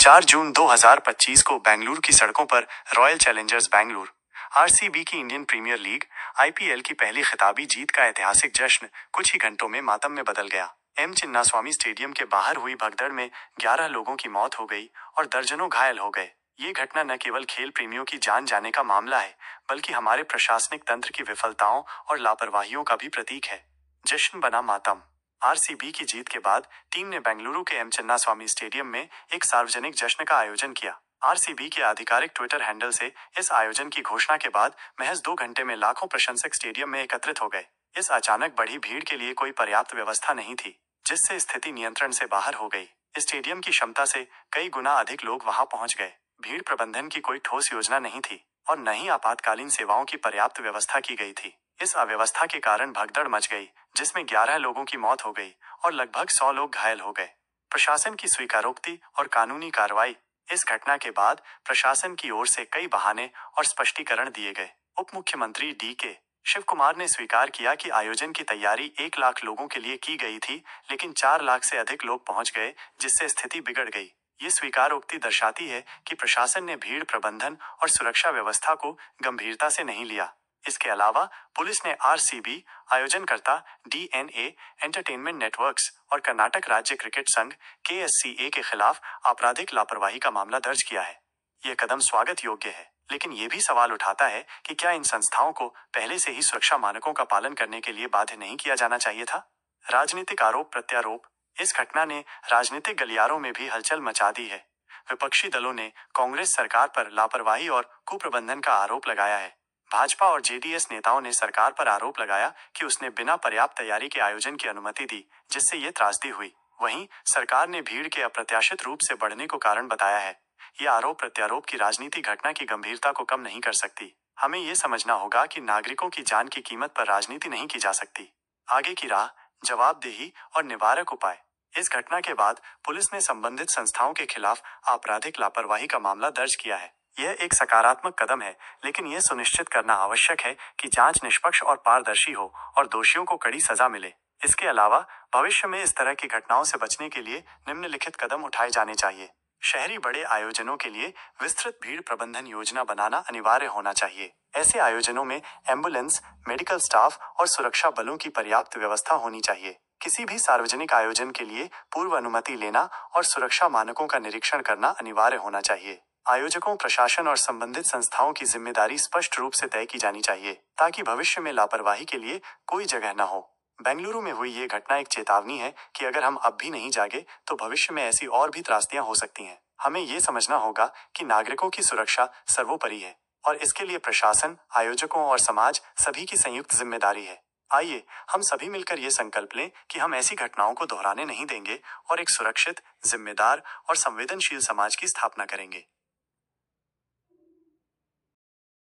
4 जून 2025 को बेंगलुरु की सड़कों पर रॉयल चैलेंजर्स बेंगलुरु आरसीबी की इंडियन प्रीमियर लीग आईपीएल की पहली खिताबी जीत का ऐतिहासिक जश्न कुछ ही घंटों में मातम में बदल गया। एम चिन्नास्वामी स्टेडियम के बाहर हुई भगदड़ में 11 लोगों की मौत हो गई और दर्जनों घायल हो गए। ये घटना न केवल खेल प्रेमियों की जान जाने का मामला है, बल्कि हमारे प्रशासनिक तंत्र की विफलताओं और लापरवाहियों का भी प्रतीक है। जश्न बना मातम। आरसीबी की जीत के बाद टीम ने बेंगलुरु के एम चिन्नास्वामी स्टेडियम में एक सार्वजनिक जश्न का आयोजन किया। आरसीबी के आधिकारिक ट्विटर हैंडल से इस आयोजन की घोषणा के बाद महज 2 घंटे में लाखों प्रशंसक स्टेडियम में एकत्रित हो गए। इस अचानक बढ़ी भीड़ के लिए कोई पर्याप्त व्यवस्था नहीं थी, जिससे स्थिति नियंत्रण से बाहर हो गई। स्टेडियम की क्षमता से कई गुना अधिक लोग वहां पहुंच गए। भीड़ प्रबंधन की कोई ठोस योजना नहीं थी और न ही आपातकालीन सेवाओं की पर्याप्त व्यवस्था की गई थी। इस अव्यवस्था के कारण भगदड़ मच गई, जिसमें 11 लोगों की मौत हो गई और लगभग 100 लोग घायल हो गए। प्रशासन की स्वीकारोक्ति और कानूनी कार्रवाई। इस घटना के बाद प्रशासन की ओर से कई बहाने और स्पष्टीकरण दिए गए। उप मुख्यमंत्री डी.के. शिव कुमार ने स्वीकार किया कि आयोजन की तैयारी 1 लाख लोगों के लिए की गई थी, लेकिन 4 लाख से अधिक लोग पहुंच गए, जिससे स्थिति बिगड़ गई। ये स्वीकारोक्ति दर्शाती है कि प्रशासन ने भीड़ प्रबंधन और सुरक्षा व्यवस्था को गंभीरता से नहीं लिया। इसके अलावा पुलिस ने आरसीबी, आयोजनकर्ता डीएनए एंटरटेनमेंट नेटवर्क्स और कर्नाटक राज्य क्रिकेट संघ केएससीए के खिलाफ आपराधिक लापरवाही का मामला दर्ज किया है। यह कदम स्वागत योग्य है, लेकिन यह भी सवाल उठाता है कि क्या इन संस्थाओं को पहले से ही सुरक्षा मानकों का पालन करने के लिए बाध्य नहीं किया जाना चाहिए था। राजनीतिक आरोप प्रत्यारोप। इस घटना ने राजनीतिक गलियारों में भी हलचल मचा दी है। विपक्षी दलों ने कांग्रेस सरकार पर लापरवाही और कुप्रबंधन का आरोप लगाया है। भाजपा और जेडीएस नेताओं ने सरकार पर आरोप लगाया कि उसने बिना पर्याप्त तैयारी के आयोजन की अनुमति दी, जिससे ये त्रासदी हुई। वहीं सरकार ने भीड़ के अप्रत्याशित रूप से बढ़ने को कारण बताया है। यह आरोप प्रत्यारोप की राजनीति घटना की गंभीरता को कम नहीं कर सकती। हमें ये समझना होगा कि नागरिकों की जान की कीमत पर राजनीति नहीं की जा सकती। आगे की राह, जवाबदेही और निवारक उपाय। इस घटना के बाद पुलिस ने संबंधित संस्थाओं के खिलाफ आपराधिक लापरवाही का मामला दर्ज किया है। यह एक सकारात्मक कदम है, लेकिन यह सुनिश्चित करना आवश्यक है कि जांच निष्पक्ष और पारदर्शी हो और दोषियों को कड़ी सजा मिले। इसके अलावा भविष्य में इस तरह की घटनाओं से बचने के लिए निम्नलिखित कदम उठाए जाने चाहिए। शहरी बड़े आयोजनों के लिए विस्तृत भीड़ प्रबंधन योजना बनाना अनिवार्य होना चाहिए। ऐसे आयोजनों में एम्बुलेंस, मेडिकल स्टाफ और सुरक्षा बलों की पर्याप्त व्यवस्था होनी चाहिए। किसी भी सार्वजनिक आयोजन के लिए पूर्व अनुमति लेना और सुरक्षा मानकों का निरीक्षण करना अनिवार्य होना चाहिए। आयोजकों, प्रशासन और संबंधित संस्थाओं की जिम्मेदारी स्पष्ट रूप से तय की जानी चाहिए, ताकि भविष्य में लापरवाही के लिए कोई जगह न हो। बेंगलुरु में हुई ये घटना एक चेतावनी है कि अगर हम अब भी नहीं जागे तो भविष्य में ऐसी और भी त्रासदियां हो सकती हैं। हमें ये समझना होगा कि नागरिकों की सुरक्षा सर्वोपरि है और इसके लिए प्रशासन, आयोजकों और समाज सभी की संयुक्त जिम्मेदारी है। आइए हम सभी मिलकर ये संकल्प लें कि हम ऐसी घटनाओं को दोहराने नहीं देंगे और एक सुरक्षित, जिम्मेदार और संवेदनशील समाज की स्थापना करेंगे।